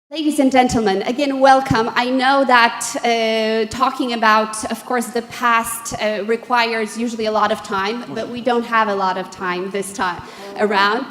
Ladies and gentlemen, again, welcome. I know that talking about, of course, the past requires usually a lot of time, but we don't have a lot of time this time around.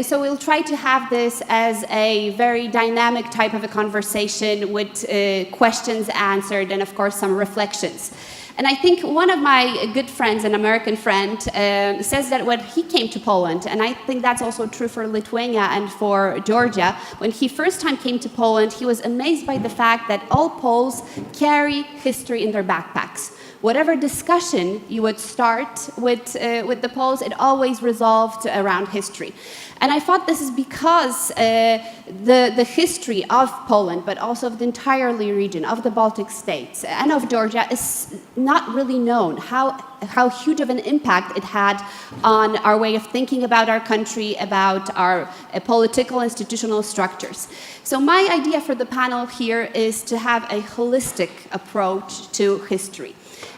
So we'll try to have this as a very dynamic type of a conversation with questions answered and, of course, some reflections. And I think one of my good friends, an American friend, says that when he came to Poland, and I think that's also true for Lithuania and for Georgia, when he first time came to Poland, he was amazed by the fact that all Poles carry history in their backpacks. Whatever discussion you would start with the Poles, it always resolved around history. And I thought this is because the history of Poland, but also of the entire region, of the Baltic states, and of Georgia, is not really known how huge of an impact it had on our way of thinking about our country, about our political institutional structures. So my idea for the panel here is to have a holistic approach to history.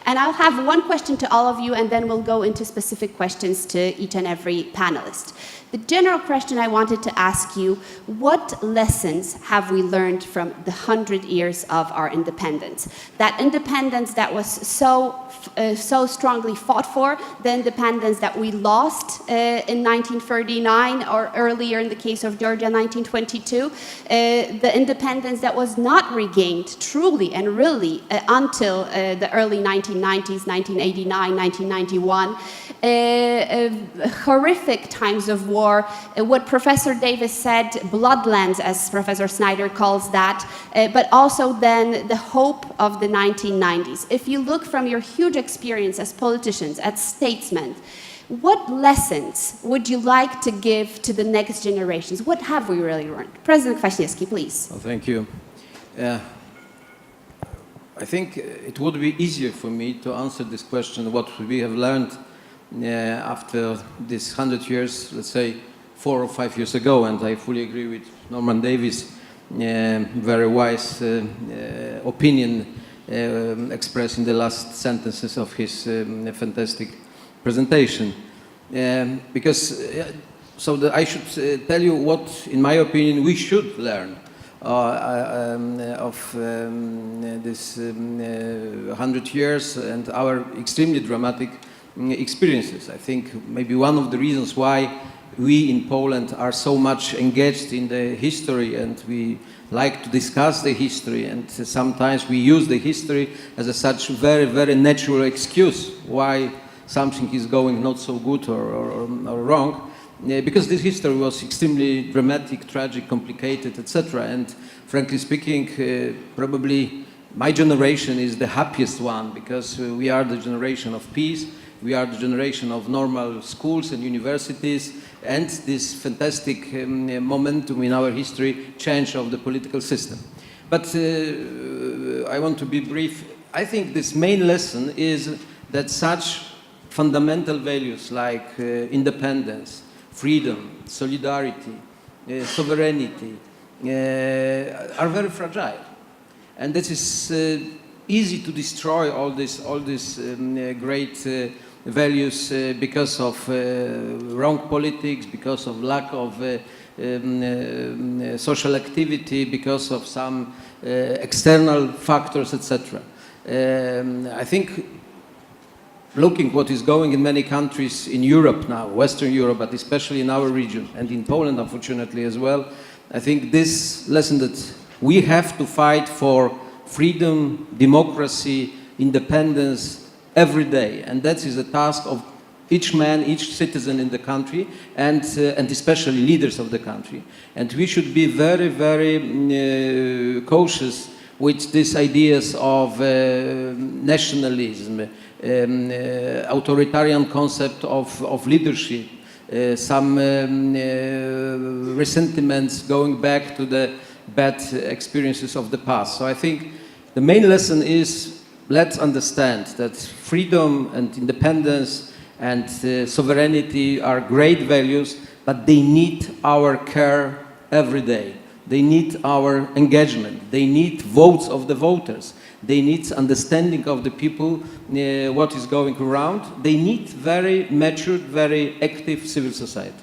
And I'll have one question to all of you, and then we'll go into specific questions to each and every panelist. The general question I wanted to ask you, what lessons have we learned from the 100 years of our independence? That independence that was so strongly fought for, the independence that we lost in 1939, or earlier in the case of Georgia, 1922, the independence that was not regained truly and really until the early 1990s, 1989, 1991, horrific times of war, what Professor Davis said, bloodlands, as Professor Snyder calls that, but also then the hope of the 1990s. If you look from your huge experience as politicians, as statesmen, what lessons would you like to give to the next generations? What have we really learned? President Kwaśniewski, please. Well, thank you. I think it would be easier for me to answer this question, what we have learned after this 100 years, let's say 4 or 5 years ago, and I fully agree with Norman Davies' very wise opinion expressed in the last sentences of his fantastic presentation. I should tell you what, in my opinion, we should learn of this 100 years and our extremely dramatic experiences. I think maybe one of the reasons why we in Poland are so much engaged in the history, and we like to discuss the history, and sometimes we use the history as such very, very natural excuse why something is going not so good or wrong, because this history was extremely dramatic, tragic, complicated, etc. And frankly speaking, probably my generation is the happiest one, because we are the generation of peace. We are the generation of normal schools and universities, and this fantastic momentum in our history, change of the political system. But I want to be brief. I think this main lesson is that such fundamental values like independence, freedom, solidarity, sovereignty are very fragile. And this is easy to destroy all these great values because of wrong politics, because of lack of social activity, because of some external factors, etc. I think looking what is going in many countries in Europe now, Western Europe, but especially in our region, and in Poland, unfortunately, as well, I think this lesson that we have to fight for freedom, democracy, independence every day, and that is a task of each man, each citizen in the country, and especially leaders of the country. And we should be very, very cautious with these ideas of nationalism, authoritarian concept of leadership, some resentments going back to the bad experiences of the past. So I think the main lesson is let's understand that freedom and independence and sovereignty are great values, but they need our care every day. They need our engagement. They need votes of the voters. They need understanding of the people, what is going around. They need very mature, very active civil society.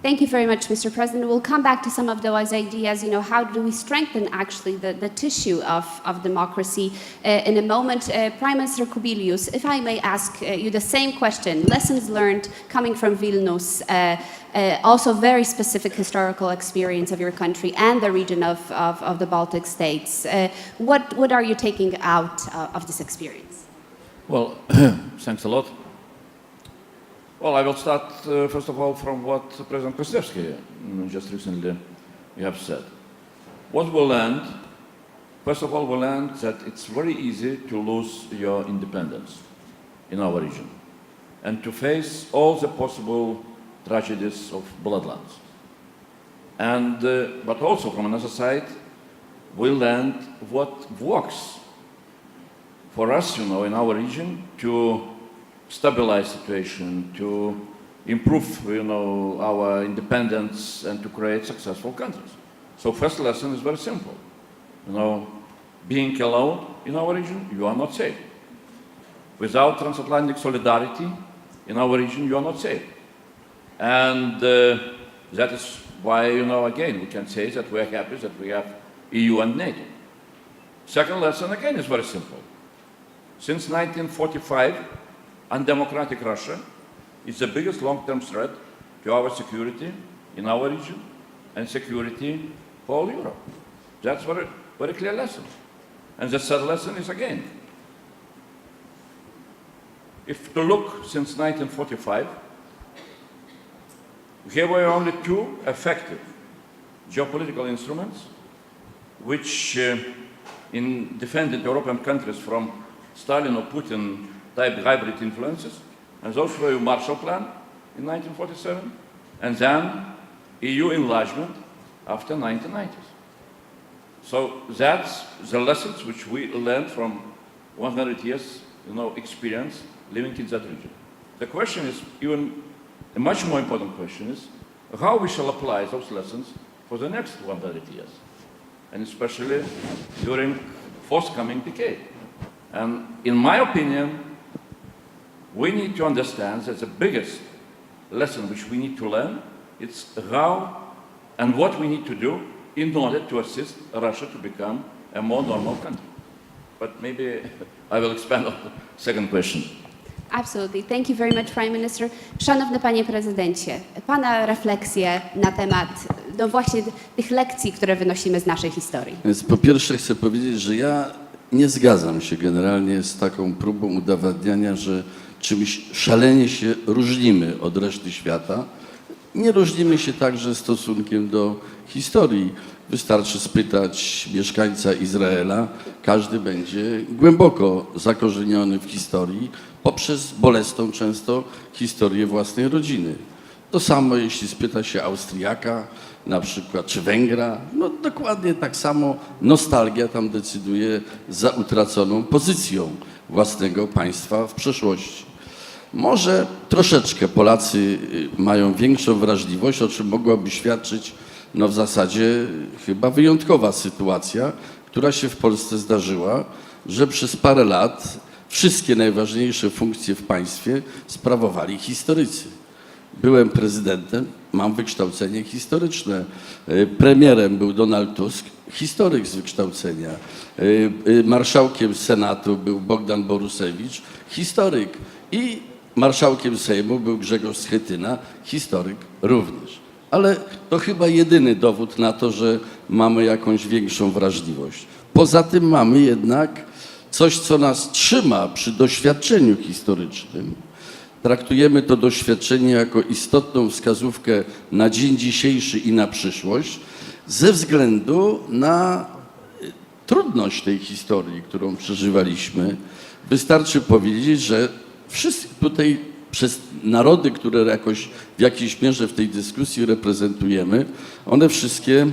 Thank you very much, Mr. President. We'll come back to some of those ideas, how do we strengthen actually the tissue of democracy in a moment. Prime Minister Kubilius, if I may ask you the same question, lessons learned coming from Vilnius, also very specific historical experience of your country and the region of the Baltic states. What are you taking out of this experience? Well, thanks a lot. Well, I will start, first of all, from what President Krasnevsky just recently have said. What we learned, first of all, we learned that it's very easy to lose your independence in our region and to face all the possible tragedies of bloodlands. And, but also, from another side, we learned what works for us, in our region to stabilize situation, to improve, our independence and to create successful countries. So first lesson is very simple. Being alone in our region, you are not safe. Without transatlantic solidarity in our region, you are not safe. And that is why, again, we can say that we are happy that we have EU and NATO. Second lesson, again, is very simple. Since 1945, undemocratic Russia is the biggest long-term threat to our security in our region and security for all Europe. That's very, very clear lesson. And the third lesson is, again, if to look since 1945, here were only two effective geopolitical instruments which in defending European countries from Stalin or Putin type hybrid influences, and those were Marshall Plan in 1947, and then EU enlargement after 1990s. So that's the lessons which we learned from 100 years, experience living in that region. The question is, even a much more important question is, how we shall apply those lessons for the next 100 years, and especially during forthcoming decade. And in my opinion, we need to understand that the biggest lesson which we need to learn is how and what we need to do in order to assist Russia to become a more normal country. But maybe I will expand on the second question. Absolutely. Thank you very much, Prime Minister. Szanowny Panie Prezydencie, Pana refleksje na temat właśnie tych lekcji, które wynosimy z naszej historii. Więc po pierwsze chcę powiedzieć, że ja nie zgadzam się generalnie z taką próbą udowadniania, że czymś szalenie się różnimy od reszty świata. Nie różnimy się także stosunkiem do historii. Wystarczy spytać mieszkańca Izraela, każdy będzie głęboko zakorzeniony w historii poprzez bolesną często historię własnej rodziny. To samo jeśli spyta się Austriaka na przykład, czy Węgra, dokładnie tak samo nostalgia tam decyduje za utraconą pozycją własnego państwa w przeszłości. Może troszeczkę Polacy mają większą wrażliwość, o czym mogłaby świadczyć w zasadzie chyba wyjątkowa sytuacja, która się w Polsce zdarzyła, że przez parę lat wszystkie najważniejsze funkcje w państwie sprawowali historycy. Byłem prezydentem, mam wykształcenie historyczne. Premierem był Donald Tusk, historyk z wykształcenia. Marszałkiem Senatu był Bogdan Borusewicz, historyk. I marszałkiem Sejmu był Grzegorz Schetyna, historyk również. Ale to chyba jedyny dowód na to, że mamy jakąś większą wrażliwość. Poza tym mamy jednak coś, co nas trzyma przy doświadczeniu historycznym. Traktujemy to doświadczenie jako istotną wskazówkę na dzień dzisiejszy i na przyszłość ze względu na trudność tej historii, którą przeżywaliśmy. Wystarczy powiedzieć, że wszyscy tutaj przez narody, które jakoś w jakiejś mierze w tej dyskusji reprezentujemy, one wszystkie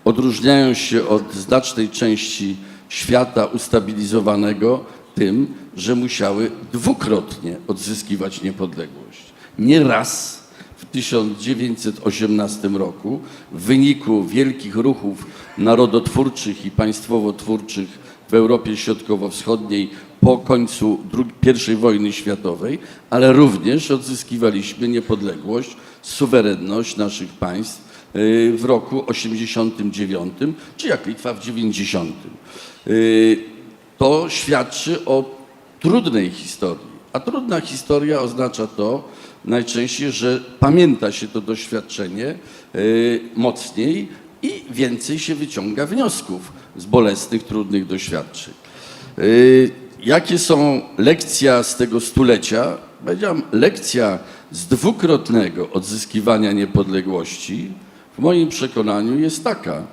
odróżniają się od znacznej części świata ustabilizowanego tym, że musiały dwukrotnie odzyskiwać niepodległość. Nie raz w 1918 roku w wyniku wielkich ruchów narodotwórczych i państwowotwórczych w Europie Środkowo-Wschodniej po końcu I wojny światowej, ale również odzyskiwaliśmy niepodległość, suwerenność naszych państw w roku 89, czy jak Litwa w 90. To świadczy o trudnej historii, a trudna historia oznacza to najczęściej, że pamięta się to doświadczenie mocniej i więcej się wyciąga wniosków z bolesnych, trudnych doświadczeń. Jakie są lekcje z tego stulecia? Powiedziałem, lekcja z dwukrotnego odzyskiwania niepodległości w moim przekonaniu jest taka,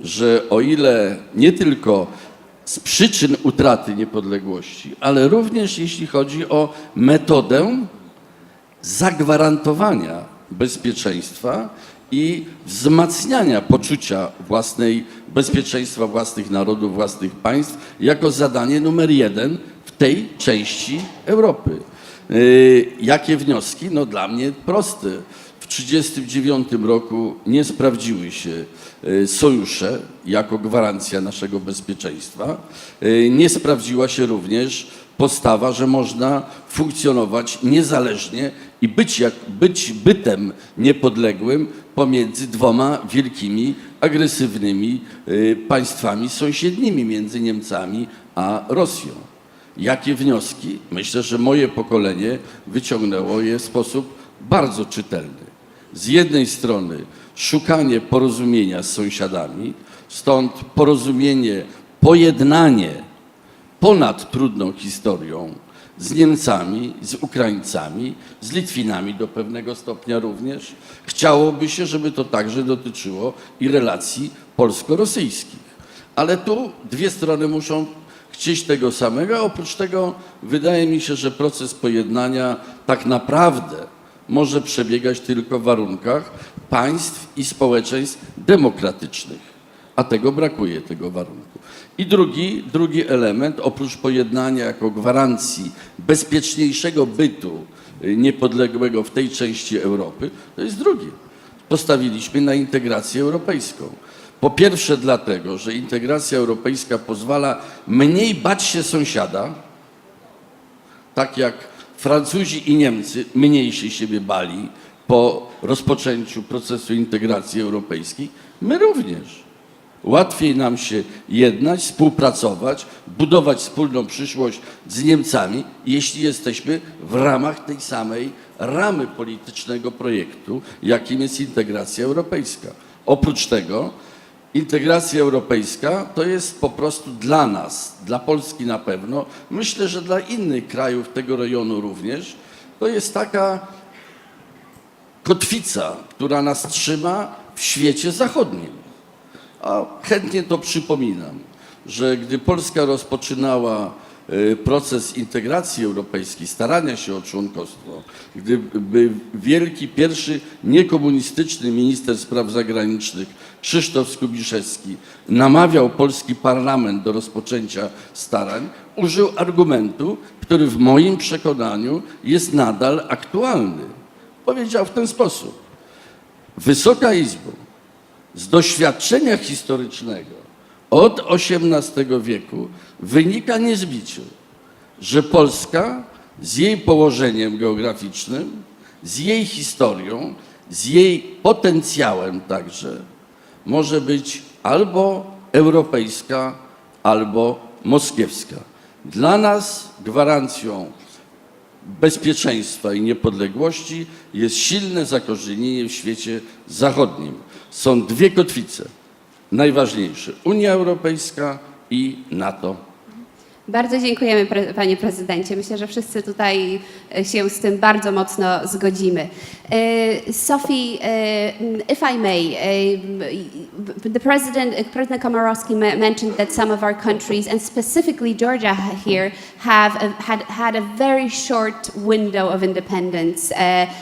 że o ile nie tylko z przyczyn utraty niepodległości, ale również jeśli chodzi o metodę zagwarantowania bezpieczeństwa i wzmacniania poczucia własnej bezpieczeństwa własnych narodów, własnych państw jako zadanie numer jeden w tej części Europy. Jakie wnioski? No dla mnie proste. W 1939 roku nie sprawdziły się sojusze jako gwarancja naszego bezpieczeństwa. Nie sprawdziła się również postawa, że można funkcjonować niezależnie i być bytem niepodległym pomiędzy dwoma wielkimi, agresywnymi państwami sąsiednimi między Niemcami a Rosją. Jakie wnioski? Myślę, że moje pokolenie wyciągnęło je w sposób bardzo czytelny. Z jednej strony szukanie porozumienia z sąsiadami, stąd porozumienie, pojednanie ponad trudną historią z Niemcami, z Ukraińcami, z Litwinami do pewnego stopnia również. Chciałoby się, żeby to także dotyczyło i relacji polsko-rosyjskich. Ale tu dwie strony muszą chcieć tego samego, a oprócz tego wydaje mi się, że proces pojednania tak naprawdę może przebiegać tylko w warunkach państw i społeczeństw demokratycznych, a tego brakuje, tego warunku. I drugi element, oprócz pojednania jako gwarancji bezpieczniejszego bytu niepodległego w tej części Europy, to jest drugi. Postawiliśmy na integrację europejską. Po pierwsze dlatego, że integracja europejska pozwala mniej bać się sąsiada, tak jak Francuzi i Niemcy mniej się siebie bali po rozpoczęciu procesu integracji europejskiej, my również. Łatwiej nam się jednać, współpracować, budować wspólną przyszłość z Niemcami, jeśli jesteśmy w ramach tej samej ramy politycznego projektu, jakim jest integracja europejska. Oprócz tego integracja europejska to jest po prostu dla nas, dla Polski na pewno, myślę, że dla innych krajów tego rejonu również, to jest taka kotwica, która nas trzyma w świecie zachodnim. A chętnie to przypominam, że gdy Polska rozpoczynała proces integracji europejskiej, starania się o członkostwo, gdyby wielki pierwszy niekomunistyczny minister spraw zagranicznych Krzysztof Skubiszewski namawiał polski parlament do rozpoczęcia starań, użył argumentu, który w moim przekonaniu jest nadal aktualny. Powiedział w ten sposób: Wysoka Izbo, z doświadczenia historycznego od XVIII wieku wynika niezbicie, że Polska z jej położeniem geograficznym, z jej historią, z jej potencjałem także może być albo europejska, albo moskiewska. Dla nas gwarancją bezpieczeństwa i niepodległości jest silne zakorzenienie w świecie zachodnim. Są dwie kotwice najważniejsze: Unia Europejska i NATO. Bardzo dziękujemy, panie prezydencie. Myślę, że wszyscy tutaj się z tym bardzo mocno zgodzimy. Sophie, if I may, President Komorowski mentioned that some of our countries, and specifically Georgia here, had a very short window of independence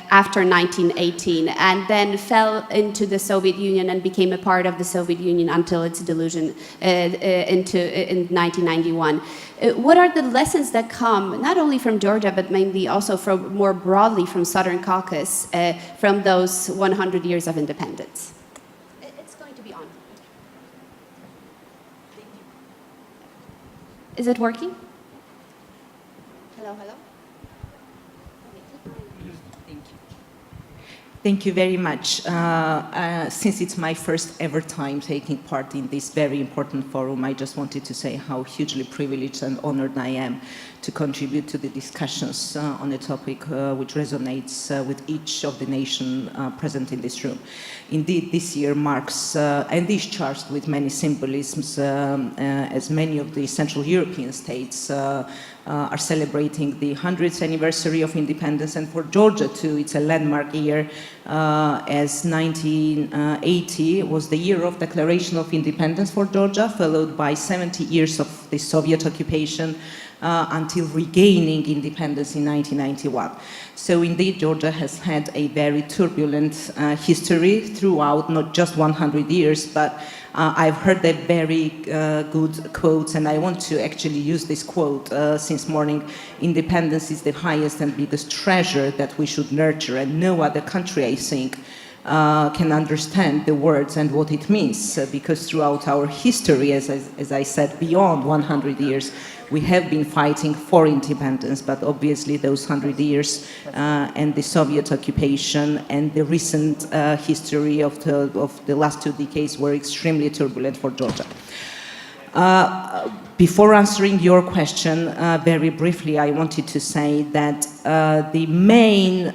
after 1918, and then fell into the Soviet Union and became a part of the Soviet Union until its delusion in 1991. What are the lessons that come, not only from Georgia, but mainly also from more broadly from Southern Caucasus, from those 100 years of independence? It's going to be on. Is it working? Hello, hello? Thank you very much. Since it's my first ever time taking part in this very important forum, I just wanted to say how hugely privileged and honored I am to contribute to the discussions on a topic which resonates with each of the nations present in this room. Indeed, this year marks and is charged with many symbolisms, as many of the Central European states are celebrating the 100th anniversary of independence, and for Georgia too, it's a landmark year, as 1980 was the year of declaration of independence for Georgia, followed by 70 years of the Soviet occupation until regaining independence in 1991. So indeed, Georgia has had a very turbulent history throughout not just 100 years, but I've heard a very good quote, and I want to actually use this quote since morning. Independence is the highest and biggest treasure that we should nurture, and no other country, I think, can understand the words and what it means, because throughout our history, as I said, beyond 100 years, we have been fighting for independence, but obviously those 100 years and the Soviet occupation and the recent history of the last 2 decades were extremely turbulent for Georgia. Before answering your question, very briefly, I wanted to say that the main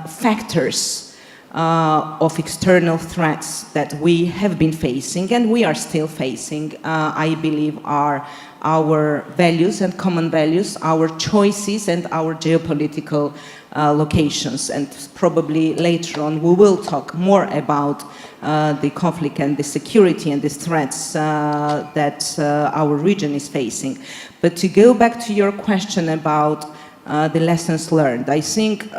factors of external threats that we have been facing and we are still facing, I believe, are our values and common values, our choices and our geopolitical locations. And probably later on we will talk more about the conflict and the security and the threats that our region is facing. But to go back to your question about the lessons learned, I think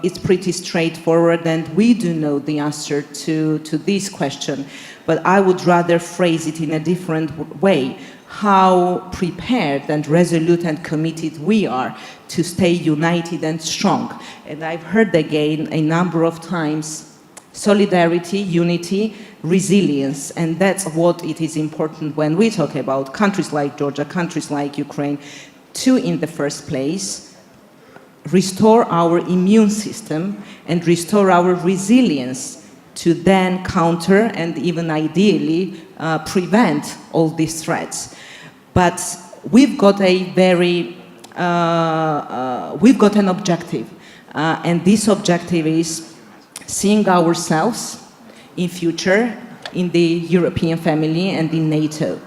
it's pretty straightforward, and we do know the answer to this question, but I would rather phrase it in a different way. How prepared and resolute and committed we are to stay united and strong. And I've heard again a number of times solidarity, unity, resilience, and that's what it is important when we talk about countries like Georgia, countries like Ukraine, to, in the first place, restore our immune system and restore our resilience to then counter and even ideally prevent all these threats. But we've got a very, we've got an objective, and this objective is seeing ourselves in future in the European family and in NATO.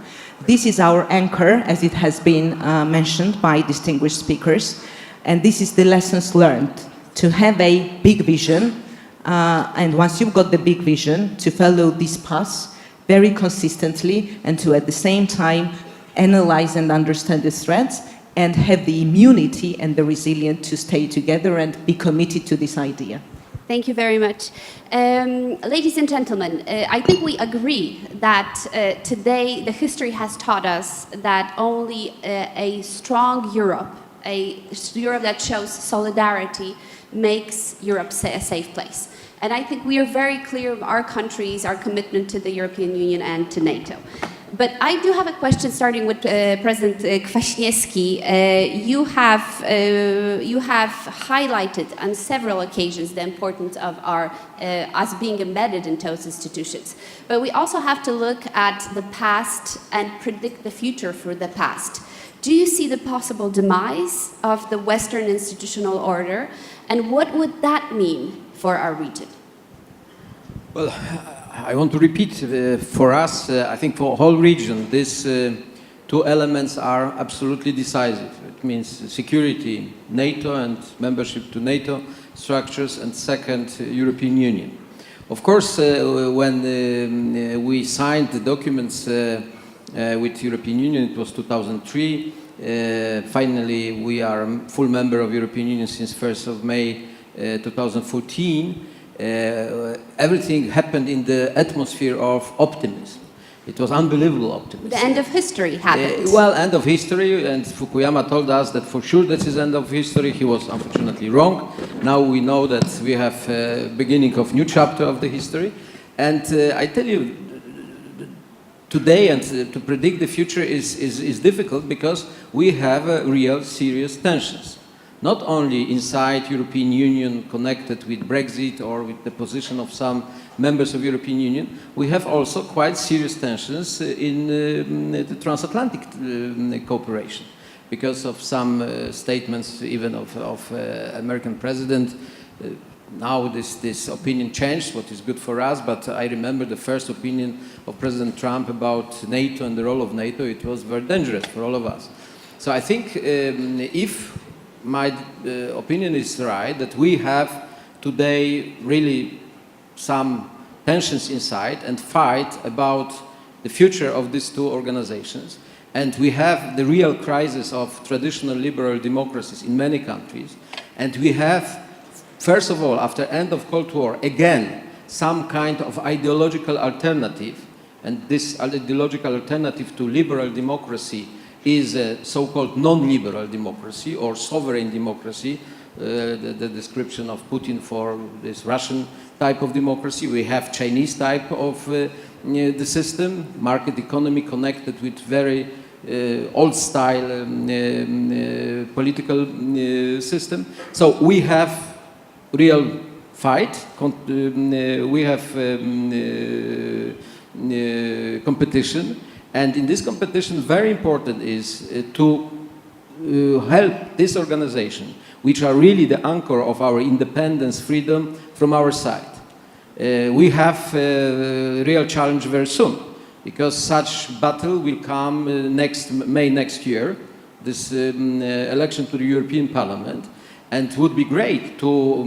This is our anchor, as it has been mentioned by distinguished speakers, and this is the lessons learned, to have a big vision, and once you've got the big vision, to follow this path very consistently and to at the same time analyze and understand the threats and have the immunity and the resilience to stay together and be committed to this idea. Thank you very much. Ladies and gentlemen, I think we agree that today the history has taught us that only a strong Europe, a Europe that shows solidarity, makes Europe a safe place. And I think we are very clear of our countries, our commitment to the European Union and to NATO. But I do have a question starting with President Kwaśniewski. You have highlighted on several occasions the importance of us being embedded in those institutions. But we also have to look at the past and predict the future for the past. Do you see the possible demise of the Western institutional order? And what would that mean for our region? Well, I want to repeat, for us, I think for the whole region, these 2 elements are absolutely decisive. It means security, NATO and membership to NATO structures, and second, European Union. Of course, when we signed the documents with European Union, it was 2003. Finally, we are a full member of European Union since 1st of May 2014. Everything happened in the atmosphere of optimism. It was unbelievable optimism. The end of history happened. Well, end of history, and Fukuyama told us that for sure this is end of history. He was unfortunately wrong. Now we know that we have beginning of new chapter of the history. And I tell you, today and to predict the future is difficult because we have real serious tensions. Not only inside European Union connected with Brexit or with the position of some members of European Union, we have also quite serious tensions in the transatlantic cooperation because of some statements even of American president. Now this opinion changed, what is good for us, but I remember the first opinion of President Trump about NATO and the role of NATO. It was very dangerous for all of us. So I think if my opinion is right, that we have today really some tensions inside and fight about the future of these two organizations. And we have the real crisis of traditional liberal democracies in many countries. And we have, first of all, after end of Cold War, again, some kind of ideological alternative. And this ideological alternative to liberal democracy is a so-called non-liberal democracy or sovereign democracy, the description of Putin for this Russian type of democracy. We have Chinese type of the system, market economy connected with very old-style political system. So we have real fight, we have competition. And in this competition, very important is to help this organization, which are really the anchor of our independence, freedom, from our side. We have a real challenge very soon, because such battle will come May next year, this election to the European Parliament, and it would be great to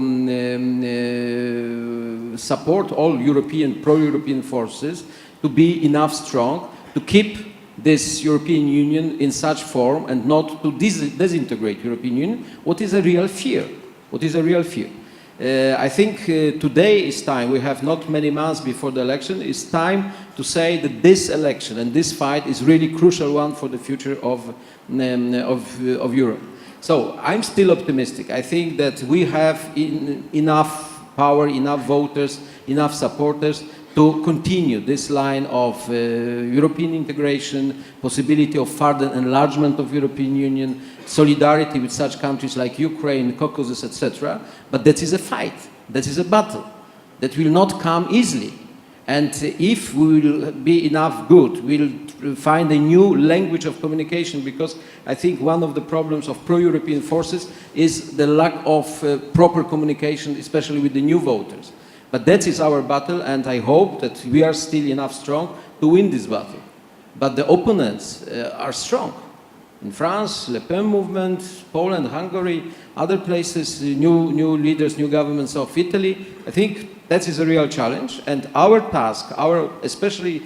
support all European, pro-European forces to be enough strong to keep this European Union in such form and not to disintegrate European Union, what is a real fear. What is a real fear. I think today is time, we have not many months before the election, it's time to say that this election and this fight is really crucial one for the future of Europe. So I'm still optimistic. I think that we have enough power, enough voters, enough supporters to continue this line of European integration, possibility of further enlargement of European Union, solidarity with such countries like Ukraine, Caucasus, etc. But that is a fight, that is a battle, that will not come easily. And if we will be enough good, we'll find a new language of communication, because I think one of the problems of pro-European forces is the lack of proper communication, especially with the new voters. But that is our battle, and I hope that we are still enough strong to win this battle. But the opponents are strong. In France, Le Pen movement, Poland, Hungary, other places, new leaders, new governments of Italy. I think that is a real challenge, and our task, especially,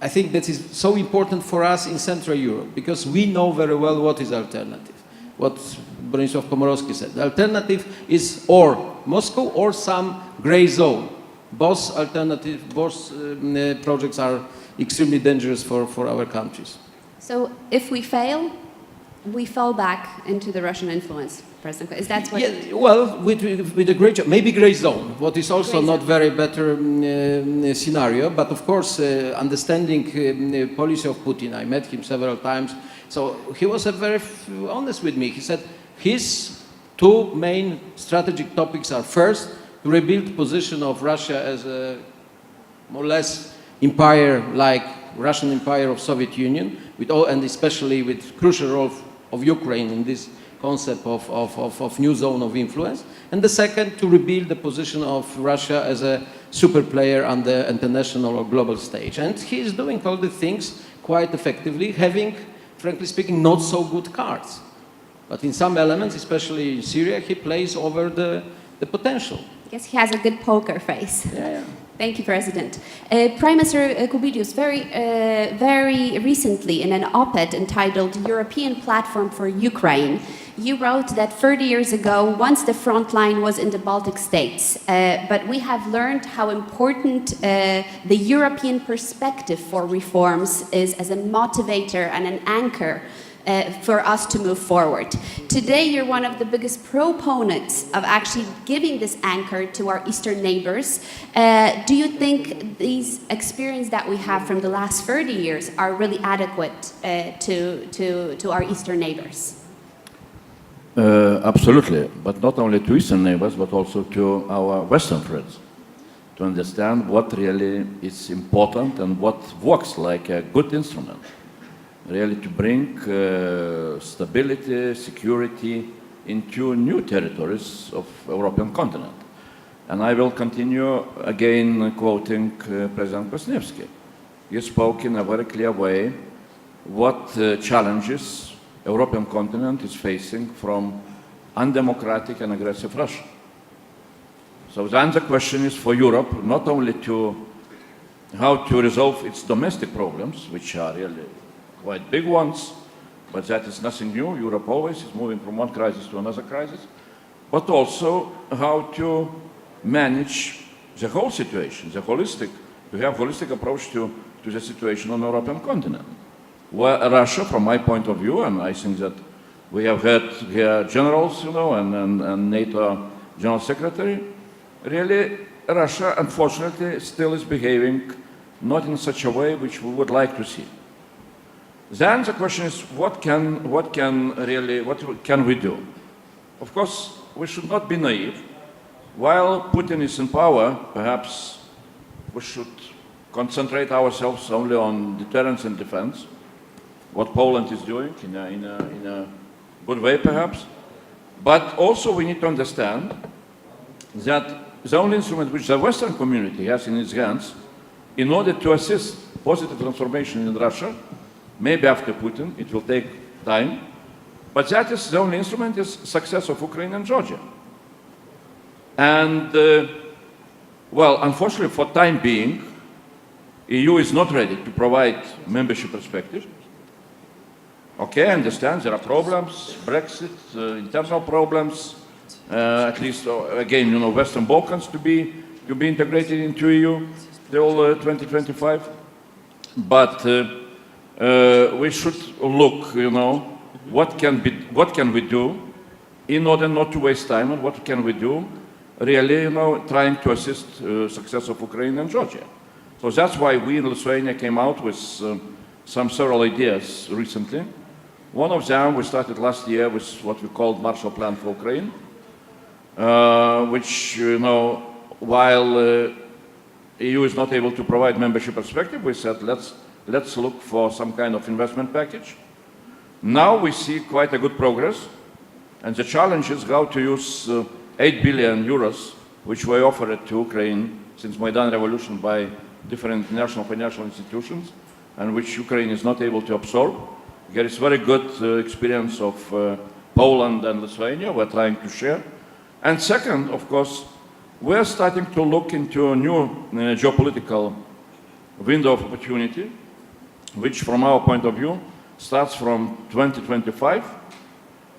I think that is so important for us in Central Europe, because we know very well what is alternative. What Bronisław Komorowski said. The alternative is or Moscow or some gray zone. Both alternatives, both projects are extremely dangerous for our countries. So if we fail, we fall back into the Russian influence, President. Is that what? Yeah, well, with a great, maybe gray zone, what is also not very better scenario. But of course, understanding the policy of Putin, I met him several times. So he was very honest with me. He said his two main strategic topics are, first, to rebuild the position of Russia as a more or less empire like Russian Empire of Soviet Union, and especially with crucial role of Ukraine in this concept of new zone of influence. And the second, to rebuild the position of Russia as a super player on the international or global stage. And he is doing all the things quite effectively, having, frankly speaking, not so good cards. But in some elements, especially in Syria, he plays over the potential. I guess he has a good poker face. Yeah. Thank you, President. Prime Minister Kubilius, very recently in an op-ed entitled European Platform for Ukraine, you wrote that 30 years ago, once the front line was in the Baltic states, but we have learned how important the European perspective for reforms is as a motivator and an anchor for us to move forward. Today, you're one of the biggest proponents of actually giving this anchor to our Eastern neighbors. Do you think these experiences that we have from the last 30 years are really adequate to our Eastern neighbors? Absolutely, but not only to Eastern neighbors, but also to our Western friends, to understand what really is important and what works like a good instrument, really to bring stability, security into new territories of European continent. And I will continue again quoting President Kwasniewski. He spoke in a very clear way what challenges European continent is facing from undemocratic and aggressive Russia. So then the question is for Europe not only to how to resolve its domestic problems, which are really quite big ones, but that is nothing new. Europe always is moving from one crisis to another crisis, but also how to manage the whole situation, to have holistic approach to the situation on the European continent. Where Russia, from my point of view, and I think that we have had here generals, and NATO General Secretary, really Russia, unfortunately, still is behaving not in such a way which we would like to see. Then the question is, what can we do? Of course, we should not be naive. While Putin is in power, perhaps we should concentrate ourselves only on deterrence and defense, what Poland is doing in a good way, perhaps. But also we need to understand that the only instrument which the Western community has in its hands in order to assist positive transformation in Russia, maybe after Putin, it will take time, but that is the only instrument is success of Ukraine and Georgia. And, well, unfortunately, for time being, EU is not ready to provide membership perspective. Okay, I understand there are problems, Brexit, internal problems, at least, again, Western Balkans to be integrated into EU till 2025. But we should look, what can we do in order not to waste time, and what can we do really, trying to assist success of Ukraine and Georgia. So that's why we in Lithuania came out with several ideas recently. One of them we started last year with what we called Marshall Plan for Ukraine, which, while EU is not able to provide membership perspective, we said let's look for some kind of investment package. Now we see quite a good progress, and the challenge is how to use 8 billion euros, which were offered to Ukraine since Maidan Revolution by different international financial institutions, and which Ukraine is not able to absorb. There is very good experience of Poland and Lithuania we're trying to share. And second, of course, we're starting to look into a new geopolitical window of opportunity, which from our point of view starts from 2025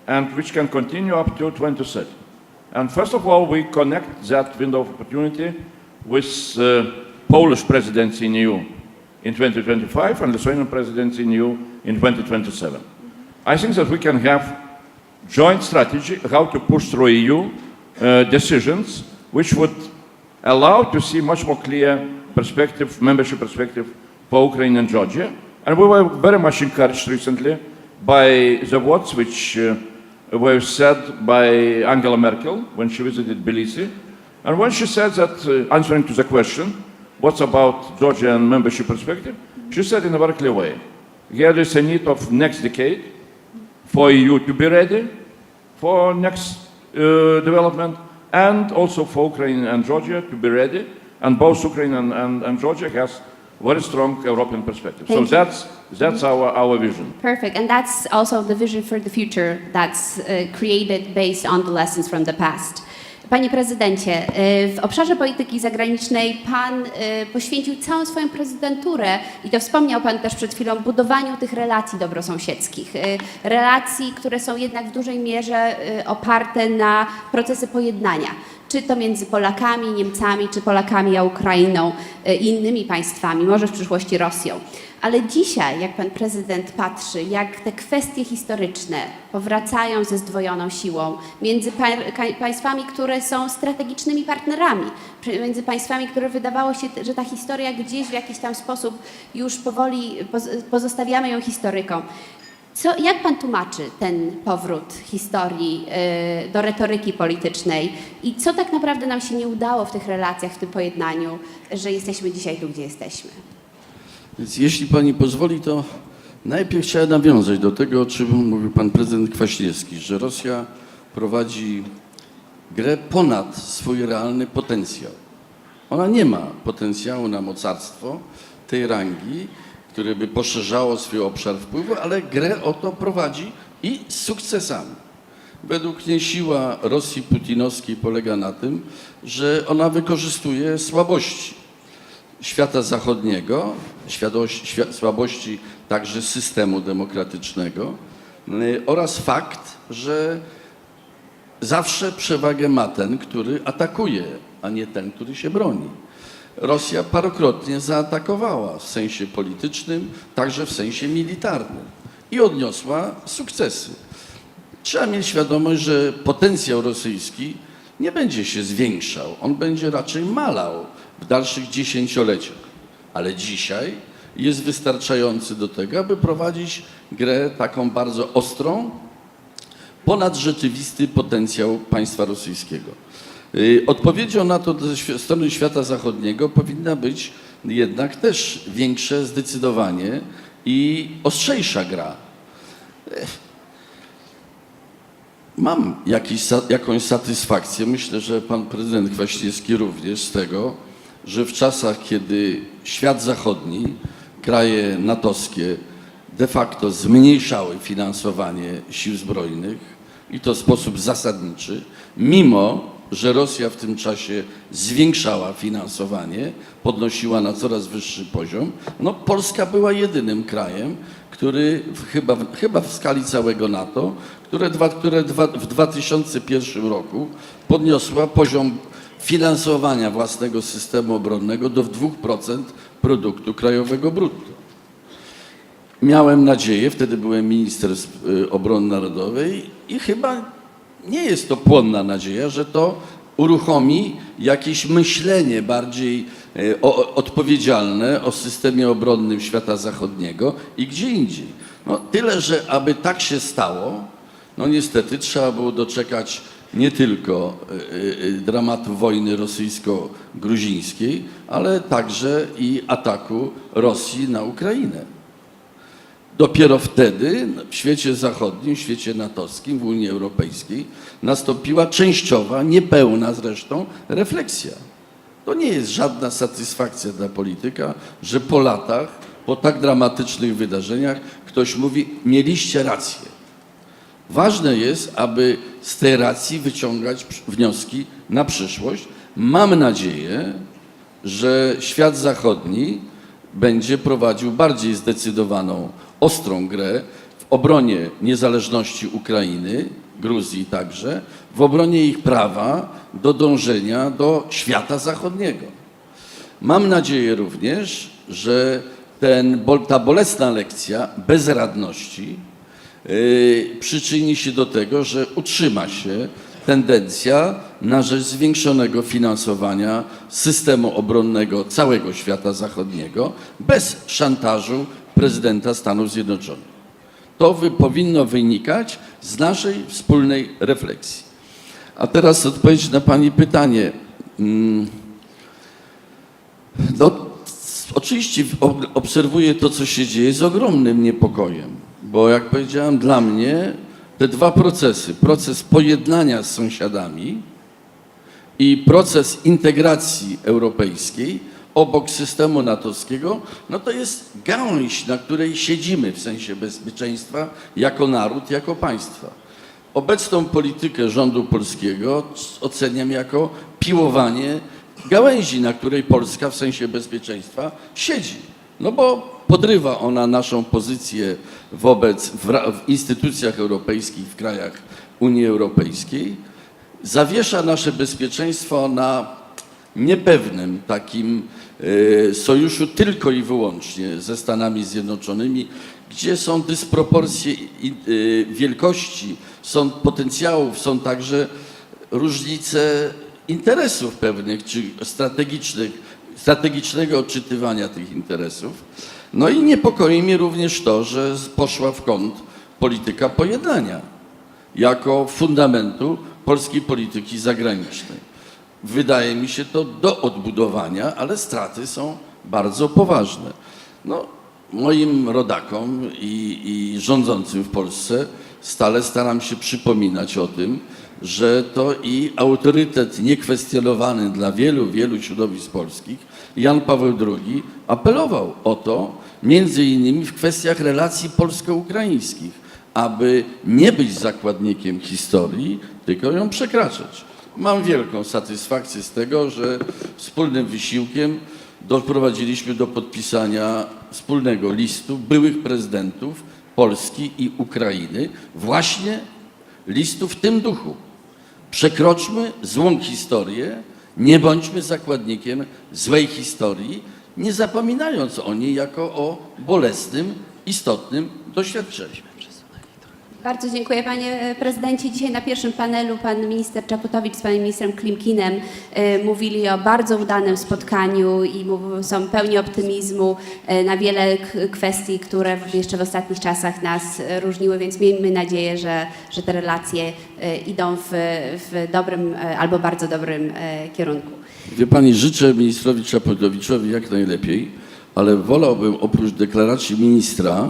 and which can continue up to 2030. And first of all, we connect that window of opportunity with Polish presidency in EU in 2025 and Lithuanian presidency in EU in 2027. I think that we can have joint strategy how to push through EU decisions which would allow to see much more clear perspective, membership perspective for Ukraine and Georgia. And we were very much encouraged recently by the words which were said by Angela Merkel when she visited Tbilisi. And when she said that, answering to the question, what's about Georgia and membership perspective, she said in a very clear way, here is a need of next decade for EU to be ready for next development, and also for Ukraine and Georgia to be ready, and both Ukraine and Georgia has very strong European perspective. So that's our vision. Perfect, and that's also the vision for the future that's created based on the lessons from the past. Panie prezydencie, w obszarze polityki zagranicznej pan poświęcił całą swoją prezydenturę i to wspomniał pan też przed chwilą, budowaniu tych relacji dobrosąsiedzkich. Relacji, które są jednak w dużej mierze oparte na procesy pojednania. Czy to między Polakami, Niemcami, czy Polakami a Ukrainą i innymi państwami, może w przyszłości Rosją. Ale dzisiaj, jak pan prezydent patrzy, jak te kwestie historyczne powracają ze zdwojoną siłą między państwami, które są strategicznymi partnerami, między państwami, które wydawało się, że ta historia gdzieś w jakiś tam sposób już powoli pozostawiamy ją historykom. Jak pan tłumaczy ten powrót historii do retoryki politycznej i co tak naprawdę nam się nie udało w tych relacjach, w tym pojednaniu, że jesteśmy dzisiaj tu, gdzie jesteśmy? Więc jeśli pani pozwoli, to najpierw chciałem nawiązać do tego, o czym mówił pan prezydent Kwaśniewski, że Rosja prowadzi grę ponad swój realny potencjał. Ona nie ma potencjału na mocarstwo tej rangi, które by poszerzało swój obszar wpływu, ale grę o to prowadzi i z sukcesami. Według mnie siła Rosji putinowskiej polega na tym, że ona wykorzystuje słabości świata zachodniego, słabości także systemu demokratycznego oraz fakt, że zawsze przewagę ma ten, który atakuje, a nie ten, który się broni. Rosja parokrotnie zaatakowała w sensie politycznym, także w sensie militarnym i odniosła sukcesy. Trzeba mieć świadomość, że potencjał rosyjski nie będzie się zwiększał, on będzie raczej malał w dalszych dziesięcioleciach, ale dzisiaj jest wystarczający do tego, aby prowadzić grę taką bardzo ostrą, ponad rzeczywisty potencjał państwa rosyjskiego. Odpowiedzią na to ze strony świata zachodniego powinna być jednak też większe zdecydowanie i ostrzejsza gra. Mam jakąś satysfakcję, myślę, że pan prezydent Kwaśniewski również z tego, że w czasach, kiedy świat zachodni, kraje natowskie de facto zmniejszały finansowanie sił zbrojnych i to w sposób zasadniczy, mimo że Rosja w tym czasie zwiększała finansowanie, podnosiła na coraz wyższy poziom, no Polska była jedynym krajem, który chyba w skali całego NATO, które w 2001 roku podniosła poziom finansowania własnego systemu obronnego do 2% produktu krajowego brutto. Miałem nadzieję, wtedy byłem minister obrony narodowej i chyba nie jest to płonna nadzieja, że to uruchomi jakieś myślenie bardziej odpowiedzialne o systemie obronnym świata zachodniego i gdzie indziej. No, tyle, że aby tak się stało, no niestety trzeba było doczekać nie tylko dramatu wojny rosyjsko-gruzińskiej, ale także i ataku Rosji na Ukrainę. Dopiero wtedy w świecie zachodnim, w świecie natowskim, w Unii Europejskiej nastąpiła częściowa, niepełna zresztą refleksja. To nie jest żadna satysfakcja dla polityka, że po latach, po tak dramatycznych wydarzeniach ktoś mówi: mieliście rację. Ważne jest, aby z tej racji wyciągać wnioski na przyszłość. Mam nadzieję, że świat zachodni będzie prowadził bardziej zdecydowaną, ostrą grę w obronie niezależności Ukrainy, Gruzji także, w obronie ich prawa do dążenia do świata zachodniego. Mam nadzieję również, że ta bolesna lekcja bezradności przyczyni się do tego, że utrzyma się tendencja na rzecz zwiększonego finansowania systemu obronnego całego świata zachodniego bez szantażu prezydenta Stanów Zjednoczonych. To powinno wynikać z naszej wspólnej refleksji. A teraz odpowiedź na pani pytanie. No, oczywiście obserwuję to, co się dzieje z ogromnym niepokojem, bo jak powiedziałem, dla mnie te dwa procesy, proces pojednania z sąsiadami i proces integracji europejskiej obok systemu natowskiego, no to jest gałąź, na której siedzimy w sensie bezpieczeństwa jako naród, jako państwa. obecną politykę rządu polskiego oceniam jako piłowanie gałęzi, na której Polska w sensie bezpieczeństwa siedzi. No bo podrywa ona naszą pozycję w instytucjach europejskich, w krajach Unii Europejskiej, zawiesza nasze bezpieczeństwo na niepewnym takim sojuszu tylko i wyłącznie ze Stanami Zjednoczonymi, gdzie są dysproporcje wielkości, są potencjałów, są także różnice interesów pewnych, czy strategicznego odczytywania tych interesów. No i niepokoi mnie również to, że poszła w kąt polityka pojednania jako fundamentu polskiej polityki zagranicznej. Wydaje mi się to do odbudowania, ale straty są bardzo poważne. No, moim rodakom i rządzącym w Polsce stale staram się przypominać o tym, że to i autorytet niekwestionowany dla wielu środowisk polskich, Jan Paweł II, apelował o to, między innymi w kwestiach relacji polsko-ukraińskich, aby nie być zakładnikiem historii, tylko ją przekraczać. Mam wielką satysfakcję z tego, że wspólnym wysiłkiem doprowadziliśmy do podpisania wspólnego listu byłych prezydentów Polski i Ukrainy, właśnie listu w tym duchu. Przekroczmy złą historię, nie bądźmy zakładnikiem złej historii, nie zapominając o niej jako o bolesnym, istotnym doświadczeniu. Bardzo dziękuję panie prezydencie. Dzisiaj na pierwszym panelu pan minister Czaputowicz z panem ministrem Klimkinem mówili o bardzo udanym spotkaniu i są pełni optymizmu na wiele kwestii, które jeszcze w ostatnich czasach nas różniły, więc miejmy nadzieję, że te relacje idą w dobrym albo bardzo dobrym kierunku. Wie pani, życzę ministrowi Czaputowiczowi jak najlepiej, ale wolałbym oprócz deklaracji ministra,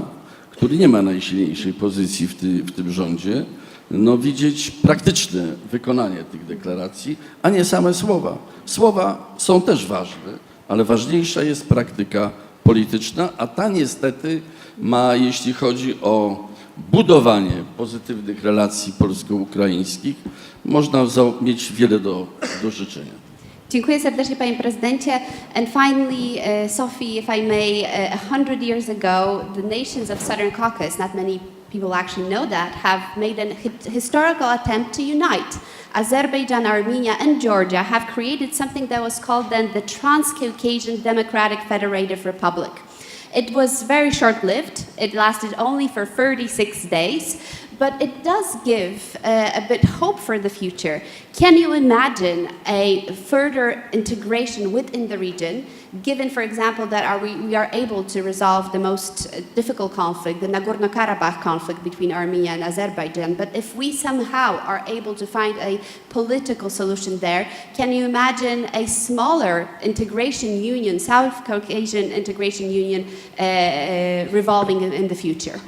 który nie ma najsilniejszej pozycji w tym rządzie, no widzieć praktyczne wykonanie tych deklaracji, a nie same słowa. Słowa są też ważne, ale ważniejsza jest praktyka polityczna, a ta niestety ma, jeśli chodzi o budowanie pozytywnych relacji polsko-ukraińskich, można mieć wiele do życzenia. Dziękuję serdecznie panie prezydencie. And finally, Sophie, if I may, 100 years ago, the nations of Southern Caucasus, not many people actually know that, have made a historical attempt to unite. Azerbaijan, Armenia, and Georgia have created something that was called then the Transcaucasian Democratic Federative Republic. It was very short-lived. It lasted only for 36 days, but it does give a bit hope for the future. Can you imagine a further integration within the region, given, for example, that we are able to resolve the most difficult conflict, the Nagorno-Karabakh conflict between Armenia and Azerbaijan, but if we somehow are able to find a political solution there, can you imagine a smaller integration union, South Caucasian integration union, revolving in the future?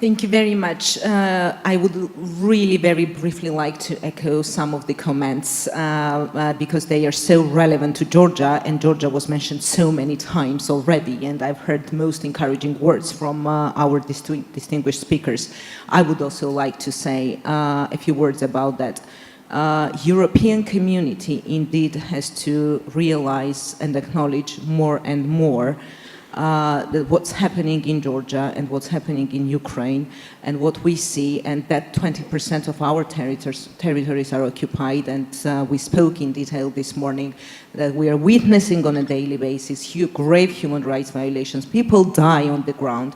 Thank you very much. I would really very briefly like to echo some of the comments because they are so relevant to Georgia, and Georgia was mentioned so many times already, and I've heard the most encouraging words from our distinguished speakers. I would also like to say a few words about that. European community indeed has to realize and acknowledge more and more that what's happening in Georgia and what's happening in Ukraine and what we see, and that 20% of our territories are occupied, and we spoke in detail this morning that we are witnessing on a daily basis grave human rights violations. People die on the ground.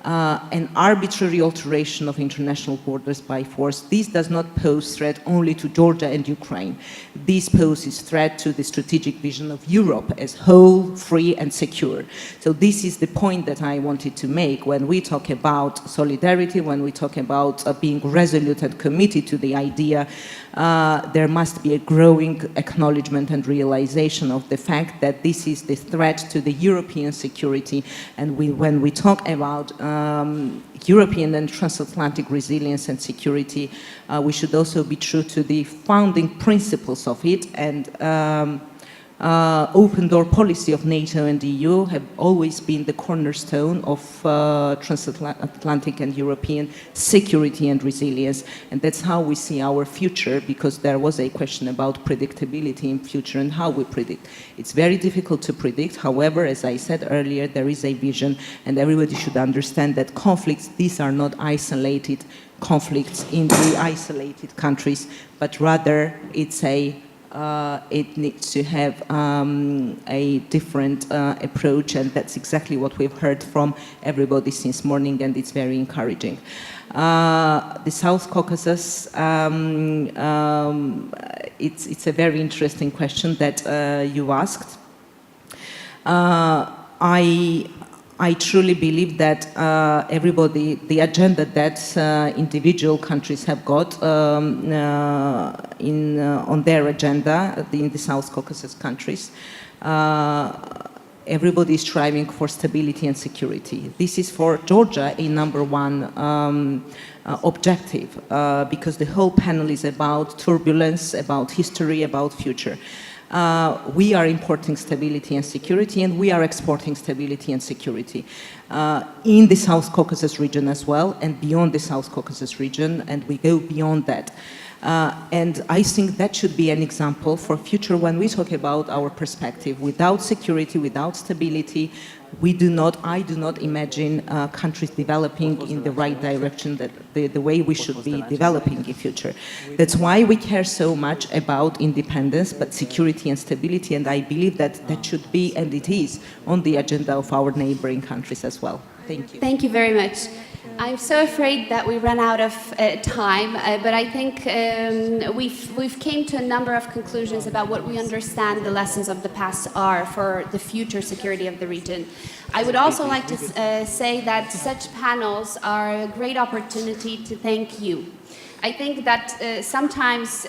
An arbitrary alteration of international borders by force. This does not pose threat only to Georgia and Ukraine. This poses threat to the strategic vision of Europe as whole, free and secure. So this is the point that I wanted to make when we talk about solidarity, when we talk about being resolute and committed to the idea. There must be a growing acknowledgement and realization of the fact that this is the threat to the European security. And when we talk about European and transatlantic resilience and security, we should also be true to the founding principles of it and open door policy of NATO and the EU have always been the cornerstone of transatlantic and European security and resilience. And that's how we see our future, because there was a question about predictability in future and how we predict. It's very difficult to predict. However, as I said earlier, there is a vision, and everybody should understand that conflicts, these are not isolated conflicts in the isolated countries, but rather it needs to have a different approach, and that's exactly what we've heard from everybody since morning, and it's very encouraging. The South Caucasus, it's a very interesting question that you asked. I truly believe that the agenda that individual countries have got on their agenda in the South Caucasus countries, everybody is striving for stability and security. This is for Georgia a number one objective, because the whole panel is about turbulence, about history, about future. We are importing stability and security, and we are exporting stability and security in the South Caucasus region as well, and beyond the South Caucasus region, and we go beyond that. And I think that should be an example for future when we talk about our perspective. Without security, without stability, I do not imagine countries developing in the right direction, that the way we should be developing in future. That's why we care so much about independence, but security and stability, and I believe that that should be, and it is, on the agenda of our neighboring countries as well. Thank you. Thank you very much. I'm so afraid that we run out of time, but I think we've came to a number of conclusions about what we understand the lessons of the past are for the future security of the region. I would also like to say that such panels are a great opportunity to thank you. I think that sometimes,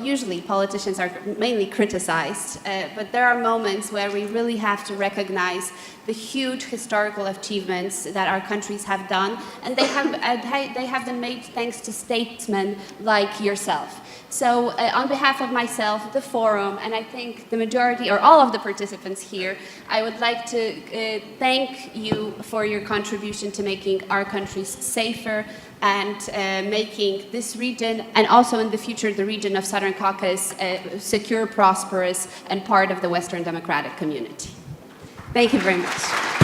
usually politicians are mainly criticized, but there are moments where we really have to recognize the huge historical achievements that our countries have done, and they have been made thanks to statesmen like yourself. So on behalf of myself, the forum, and I think the majority or all of the participants here, I would like to thank you for your contribution to making our countries safer and making this region, and also in the future the region of Southern Caucasus, secure, prosperous, and part of the Western democratic community. Thank you very much.